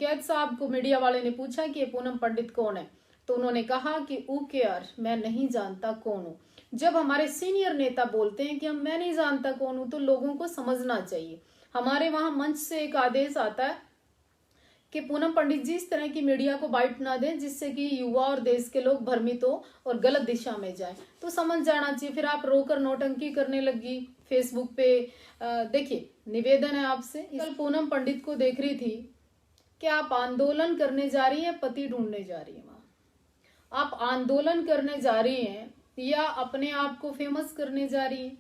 कैद साहब को मीडिया वाले ने पूछा कि ये पूनम पंडित कौन है, तो उन्होंने कहा कि यार मैं नहीं जानता कौन हूँ। जब हमारे सीनियर नेता बोलते हैं कि मैं नहीं जानता कौन हूँ, तो लोगों को समझना चाहिए। हमारे वहां मंच से एक आदेश आता है कि पूनम पंडित जी इस तरह की मीडिया को बाइट ना दें जिससे कि युवा और देश के लोग भ्रमित हो और गलत दिशा में जाएं, तो समझ जाना चाहिए। फिर आप रोकर नौटंकी करने लगी फेसबुक पे। देखिए, निवेदन है आपसे, कल पूनम पंडित को देख रही थी कि आप आंदोलन करने जा रही हैं, पति ढूंढने जा रही हैं। वहां आप आंदोलन करने जा रही हैं या अपने आप को फेमस करने जा रही हैं?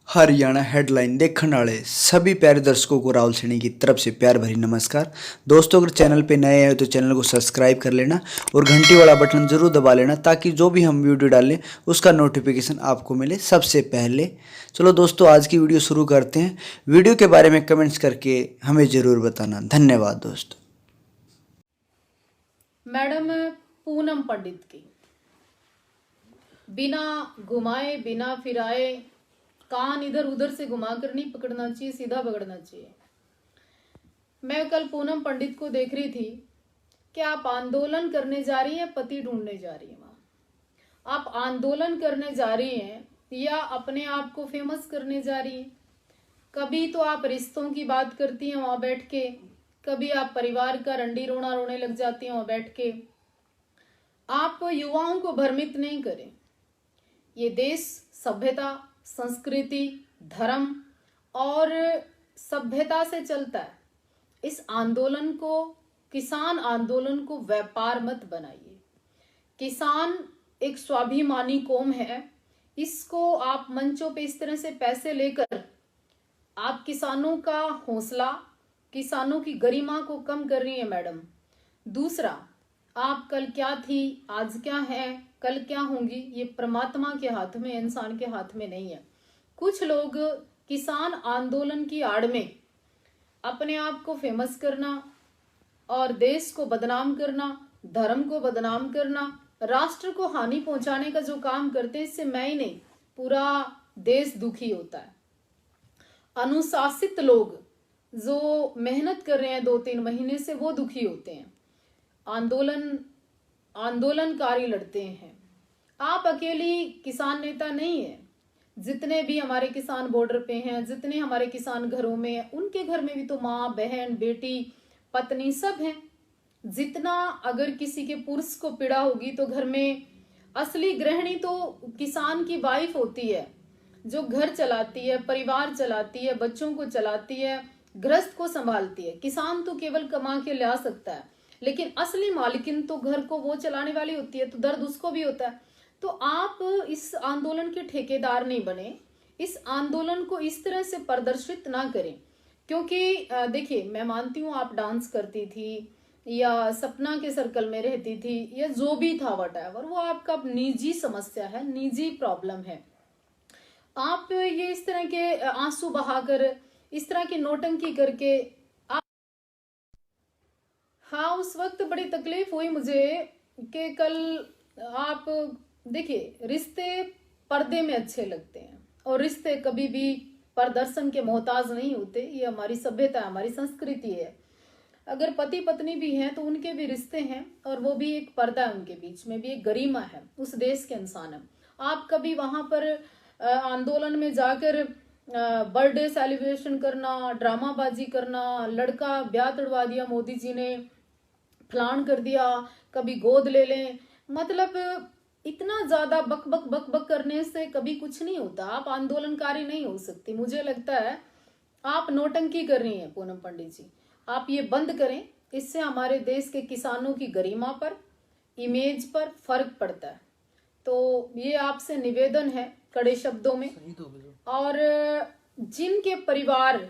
हरियाणा हेडलाइन देखने वाले सभी प्यारे दर्शकों को राहुल सैनी की तरफ से प्यार भरी नमस्कार। दोस्तों, अगर चैनल पे नए हैं तो चैनल को सब्सक्राइब कर लेना और घंटी वाला बटन जरूर दबा लेना ताकि जो भी हम वीडियो डालें उसका नोटिफिकेशन आपको मिले सबसे पहले। चलो दोस्तों, आज की वीडियो शुरू करते हैं। वीडियो के बारे में कमेंट्स करके हमें ज़रूर बताना। धन्यवाद दोस्तों। मैडम पूनम पंडित की बिना घुमाए बिना फिराए, कान इधर उधर से घुमा कर नहीं पकड़ना चाहिए, सीधा पकड़ना चाहिए। मैं कल पूनम पंडित को देख रही थी कि आप आंदोलन करने जा रही हैं, पति ढूंढने जा रही हैं। वहां आप आंदोलन करने जा रही हैं या अपने आप को फेमस करने जा रही हैं? कभी तो आप रिश्तों की बात करती हैं वहां बैठ के, कभी आप परिवार का रंडी रोना रोने लग जाती हैं वहां बैठ के। आप युवाओं को भ्रमित नहीं करें। ये देश सभ्यता, संस्कृति, धर्म और सभ्यता से चलता है। इस आंदोलन को, किसान आंदोलन को व्यापार मत बनाइए। किसान एक स्वाभिमानी कौम है, इसको आप मंचों पे इस तरह से पैसे लेकर आप किसानों का हौसला, किसानों की गरिमा को कम कर रही है मैडम। दूसरा, आप कल क्या थी, आज क्या है, कल क्या होंगी, ये परमात्मा के हाथ में, इंसान के हाथ में नहीं है। कुछ लोग किसान आंदोलन की आड़ में अपने आप को फेमस करना और देश को बदनाम करना, धर्म को बदनाम करना, राष्ट्र को हानि पहुंचाने का जो काम करते हैं, इससे मैं ही नहीं पूरा देश दुखी होता है। अनुशासित लोग जो मेहनत कर रहे हैं 2-3 महीने से, वो दुखी होते हैं। आंदोलनकारी लड़ते हैं। आप अकेली किसान नेता नहीं है। जितने भी हमारे किसान बॉर्डर पे हैं, जितने हमारे किसान घरों में हैं, उनके घर में भी तो माँ, बहन, बेटी, पत्नी सब हैं। जितना अगर किसी के पुरुष को पीड़ा होगी तो घर में असली गृहिणी तो किसान की वाइफ होती है, जो घर चलाती है, परिवार चलाती है, बच्चों को चलाती है, गृहस्थ को संभालती है। किसान तो केवल कमा के ला सकता है, लेकिन असली मालिकिन तो घर को वो चलाने वाली होती है, तो दर्द उसको भी होता है। तो आप इस आंदोलन के ठेकेदार नहीं बने, इस आंदोलन को इस तरह से प्रदर्शित ना करें। क्योंकि देखिए, मैं मानती हूँ आप डांस करती थी या सपना के सर्कल में रहती थी या जो भी था व्हाटएवर, वो आपका निजी समस्या है, निजी प्रॉब्लम है। आप ये इस तरह के आंसू बहाकर, इस तरह की नौटंकी करके आप, हाँ, उस वक्त बड़ी तकलीफ हुई मुझे कि कल आप देखिए, रिश्ते पर्दे में अच्छे लगते हैं और रिश्ते कभी भी प्रदर्शन के मोहताज नहीं होते। ये हमारी सभ्यता, हमारी संस्कृति है। अगर पति पत्नी भी हैं तो उनके भी रिश्ते हैं और वो भी एक पर्दा है, उनके बीच में भी एक गरिमा है, उस देश के इंसान है। आप कभी वहां पर आंदोलन में जाकर बर्थडे सेलिब्रेशन करना, ड्रामाबाजी करना, लड़का ब्याह तड़वा दिया मोदी जी ने, फलान कर दिया, कभी गोद ले लें, मतलब इतना ज्यादा बक बक बक बक करने से कभी कुछ नहीं होता। आप आंदोलनकारी नहीं हो सकती। मुझे लगता है आप नौटंकी कर रही हैं पूनम पंडित जी, आप ये बंद करें। इससे हमारे देश के किसानों की गरिमा पर, इमेज पर फर्क पड़ता है। तो ये आपसे निवेदन है कड़े शब्दों में। और जिनके परिवार,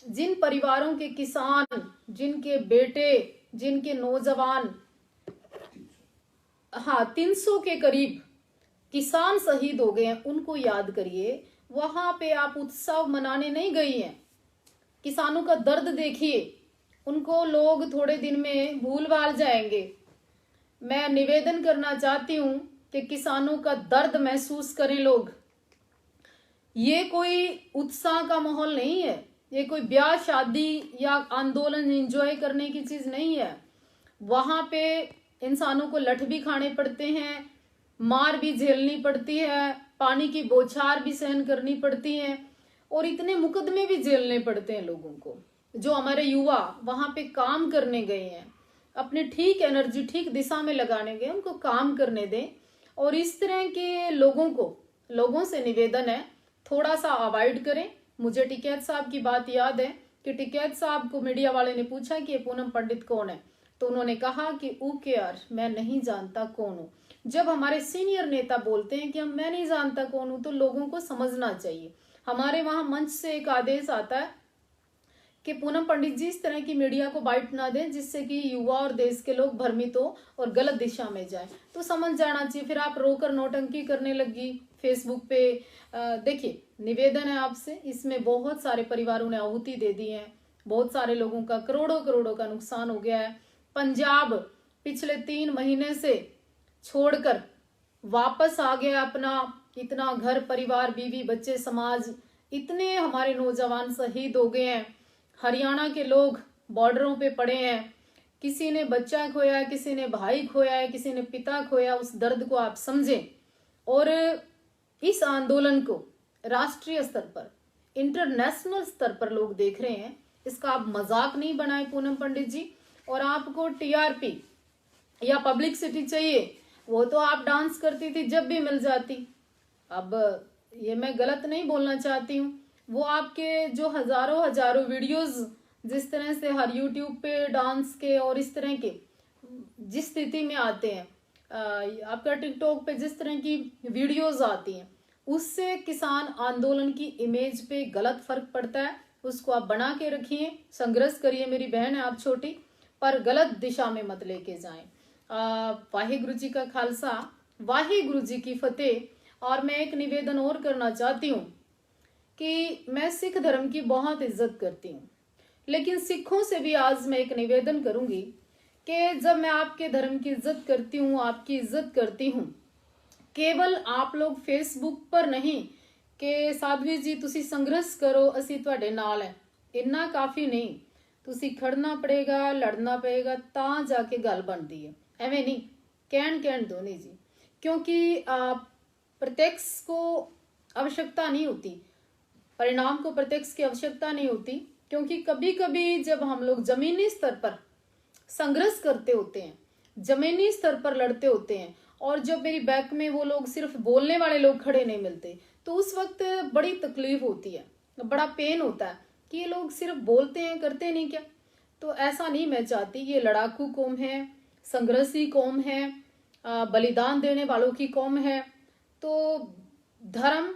जिन परिवारों के किसान, जिनके बेटे, जिनके नौजवान, हाँ, 300 के करीब किसान शहीद हो गए हैं, उनको याद करिए। वहां पे आप उत्सव मनाने नहीं गई हैं, किसानों का दर्द देखिए। उनको लोग थोड़े दिन में भूल भाल जाएंगे। मैं निवेदन करना चाहती हूं कि किसानों का दर्द महसूस करें लोग। ये कोई उत्साह का माहौल नहीं है। ये कोई ब्याह शादी या आंदोलन एंजॉय करने की चीज नहीं है। वहां पे इंसानों को लठ भी खाने पड़ते हैं, मार भी झेलनी पड़ती है, पानी की बौछार भी सहन करनी पड़ती है, और इतने मुकदमे भी झेलने पड़ते हैं लोगों को। जो हमारे युवा वहां पे काम करने गए हैं, अपनी ठीक एनर्जी ठीक दिशा में लगाने गए, उनको काम करने दें। और इस तरह के लोगों से निवेदन है, थोड़ा सा अवॉइड करें। मुझे टिकैत साहब की बात याद है कि टिकैत साहब को मीडिया वाले ने पूछा कि ये पूनम पंडित कौन है, तो उन्होंने कहा कि यार मैं नहीं जानता कौन हूँ। जब हमारे सीनियर नेता बोलते हैं कि मैं नहीं जानता कौन हूँ, तो लोगों को समझना चाहिए। हमारे वहां मंच से एक आदेश आता है कि पूनम पंडित जी इस तरह की मीडिया को बाइट ना दें जिससे कि युवा और देश के लोग भ्रमित हो और गलत दिशा में जाएं, तो समझ जाना चाहिए। फिर आप रोकर नौटंकी करने लगी फेसबुक पे। देखिए, निवेदन है आपसे, इसमें बहुत सारे परिवारों ने आहुति दे दी है, बहुत सारे लोगों का करोड़ों का नुकसान हो गया है। पंजाब पिछले 3 महीने से छोड़कर वापस आ गया अपना, इतना घर परिवार बीवी बच्चे समाज, इतने हमारे नौजवान शहीद हो गए हैं। हरियाणा के लोग बॉर्डरों पे पड़े हैं, किसी ने बच्चा खोया है, किसी ने भाई खोया है, किसी ने पिता खोया। उस दर्द को आप समझें और इस आंदोलन को राष्ट्रीय स्तर पर, इंटरनेशनल स्तर पर लोग देख रहे हैं। इसका आप मजाक नहीं बनाए पूनम पंडित जी। और आपको टीआरपी या पब्लिसिटी चाहिए, वो तो आप डांस करती थी जब भी मिल जाती। अब ये मैं गलत नहीं बोलना चाहती हूँ, वो आपके जो हजारों वीडियोस जिस तरह से हर यूट्यूब पे डांस के और इस तरह के जिस स्थिति में आते हैं, आपका टिकटॉक पे जिस तरह की वीडियोस आती हैं, उससे किसान आंदोलन की इमेज पे गलत फर्क पड़ता है। उसको आप बना के रखिए, संघर्ष करिए, मेरी बहन है आप छोटी, पर गलत दिशा में मत लेके जाएं। वाहिगुरु जी का खालसा, वाहिगुरु जी की फतेह। और मैं एक निवेदन और करना चाहती हूँ कि मैं सिख धर्म की बहुत इज्जत करती हूँ, लेकिन सिखों से भी आज मैं एक निवेदन करूंगी कि जब मैं आपके धर्म की इज्जत करती हूँ, आपकी इज्जत करती हूँ, केवल आप लोग फेसबुक पर नहीं कि साध्वी जी तुसी संघर्ष करो असी तुहाडे नाल है, इन्ना काफी नहीं। तुसी खड़ना पड़ेगा, लड़ना पड़ेगा, ता जाके गल बनती है। एवें नहीं कहन दो नहीं जी, क्योंकि प्रत्यक्ष को आवश्यकता नहीं होती, परिणाम को प्रत्यक्ष की आवश्यकता नहीं होती। क्योंकि कभी कभी जब हम लोग जमीनी स्तर पर संघर्ष करते होते हैं, जमीनी स्तर पर लड़ते होते हैं, और जब मेरी बैक में वो लोग सिर्फ बोलने वाले लोग खड़े नहीं मिलते, तो उस वक्त बड़ी तकलीफ होती है, बड़ा पेन होता है कि ये लोग सिर्फ बोलते हैं, करते नहीं क्या। तो ऐसा नहीं मैं चाहती। ये लड़ाकू कौम है, संघर्षी कौम है, बलिदान देने वालों की कौम है। तो धर्म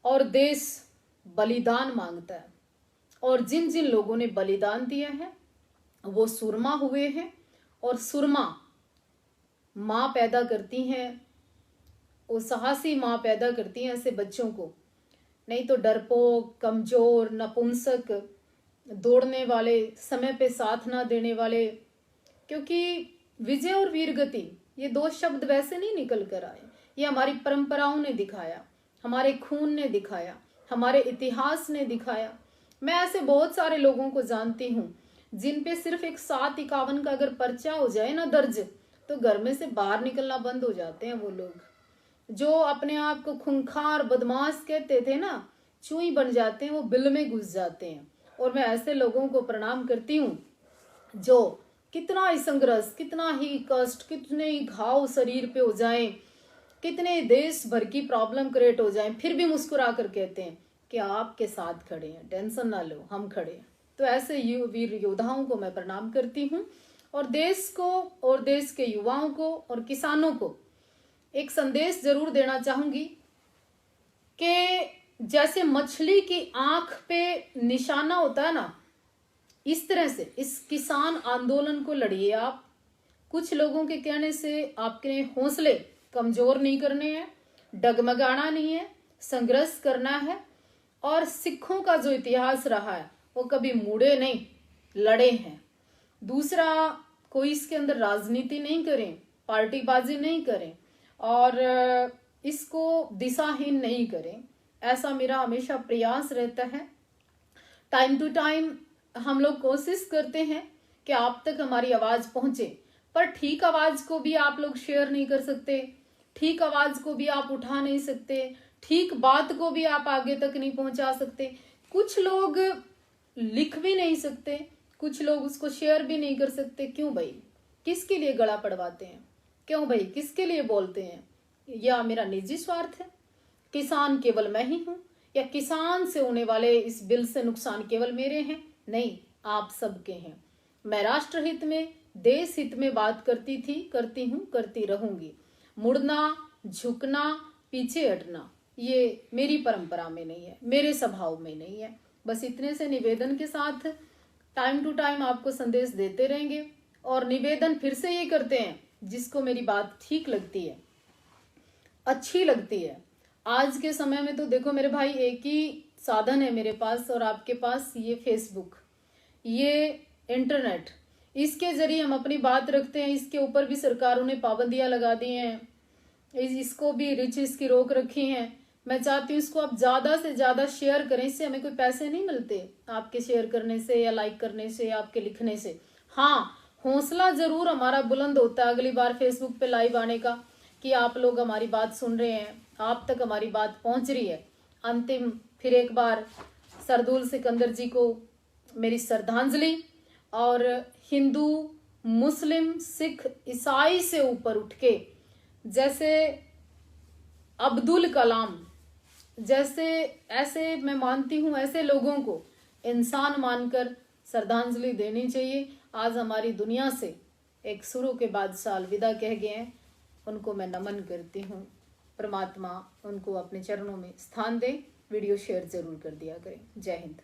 और देश बलिदान मांगता है, और जिन जिन लोगों ने बलिदान दिया है वो सुरमा हुए हैं, और सुरमा माँ पैदा करती हैं, वो साहसी माँ पैदा करती हैं ऐसे बच्चों को। नहीं तो डरपोक, कमजोर, नपुंसक, दौड़ने वाले, समय पे साथ ना देने वाले। क्योंकि विजय और वीरगति ये 2 शब्द वैसे नहीं निकल कर आए, ये हमारी परंपराओं ने दिखाया, हमारे खून ने दिखाया, हमारे इतिहास ने दिखाया। मैं ऐसे बहुत सारे लोगों को जानती हूँ जिन पे सिर्फ एक 751 का अगर पर्चा हो जाए ना दर्ज, तो घर में से बाहर निकलना बंद हो जाते हैं। वो लोग जो अपने आप को खूंखार बदमाश कहते थे ना, चूई बन जाते हैं, वो बिल में घुस जाते हैं। और मैं ऐसे लोगों को प्रणाम करती हूँ जो कितना ही संघर्ष, कितना ही कष्ट, कितने ही घाव शरीर पे हो जाएं, कितने देश भर की प्रॉब्लम क्रिएट हो जाएं, फिर भी मुस्कुरा कर कहते हैं कि आपके साथ खड़े हैं, टेंशन ना लो, हम खड़े हैं। तो ऐसे वीर योद्धाओं को मैं प्रणाम करती हूँ, और देश को और देश के युवाओं को और किसानों को एक संदेश जरूर देना चाहूंगी कि जैसे मछली की आंख पे निशाना होता है ना, इस तरह से इस किसान आंदोलन को लड़िए आप। कुछ लोगों के कहने से आपके हौसले कमजोर नहीं करने हैं, डगमगाना नहीं है, संघर्ष करना है। और सिखों का जो इतिहास रहा है वो कभी मुड़े नहीं, लड़े हैं। दूसरा, कोई इसके अंदर राजनीति नहीं करें, पार्टीबाजी नहीं करें, और इसको दिशाहीन नहीं करें, ऐसा मेरा हमेशा प्रयास रहता है। टाइम टू टाइम हम लोग कोशिश करते हैं कि आप तक हमारी आवाज पहुंचे, पर ठीक आवाज को भी आप लोग शेयर नहीं कर सकते, ठीक आवाज को भी आप उठा नहीं सकते, ठीक बात को भी आप आगे तक नहीं पहुंचा सकते। कुछ लोग लिख भी नहीं सकते, कुछ लोग उसको शेयर भी नहीं कर सकते। क्यों भाई? किसके लिए गला पड़वाते हैं? क्यों भाई? किसके लिए बोलते हैं? या मेरा निजी स्वार्थ है? किसान केवल मैं ही हूं? या किसान से होने वाले इस बिल से नुकसान केवल मेरे हैं? नहीं, आप सबके हैं। मैं राष्ट्रहित में, देश हित में बात करती थी, करती हूं, करती रहूंगी। मुड़ना, झुकना, पीछे हटना ये मेरी परंपरा में नहीं है, मेरे स्वभाव में नहीं है। बस इतने से निवेदन के साथ टाइम टू टाइम आपको संदेश देते रहेंगे। और निवेदन फिर से ये करते हैं, जिसको मेरी बात ठीक लगती है, अच्छी लगती है। आज के समय में तो देखो मेरे भाई, एक ही साधन है मेरे पास और आपके पास, ये फेसबुक, ये इंटरनेट। इसके जरिए हम अपनी बात रखते हैं। इसके ऊपर भी सरकारों ने पाबंदियां लगा दी हैं, इसको भी रीच इसकी रोक रखी है। मैं चाहती हूँ इसको आप ज्यादा से ज्यादा शेयर करें। इससे हमें कोई पैसे नहीं मिलते आपके शेयर करने से या लाइक करने से या आपके लिखने से। हाँ, हौसला जरूर हमारा बुलंद होता है अगली बार फेसबुक पे लाइव आने का, कि आप लोग हमारी बात सुन रहे हैं, आप तक हमारी बात पहुंच रही है। अंतिम फिर एक बार सरदुल सिकंदर जी को मेरी श्रद्धांजलि। और हिंदू, मुस्लिम, सिख, ईसाई से ऊपर उठ के, जैसे अब्दुल कलाम जैसे, ऐसे मैं मानती हूँ, ऐसे लोगों को इंसान मानकर श्रद्धांजलि देनी चाहिए। आज हमारी दुनिया से एक शुरू के बादशाह अलविदा कह गए हैं, उनको मैं नमन करती हूँ। परमात्मा उनको अपने चरणों में स्थान दे। वीडियो शेयर जरूर कर दिया करें। जय हिंद।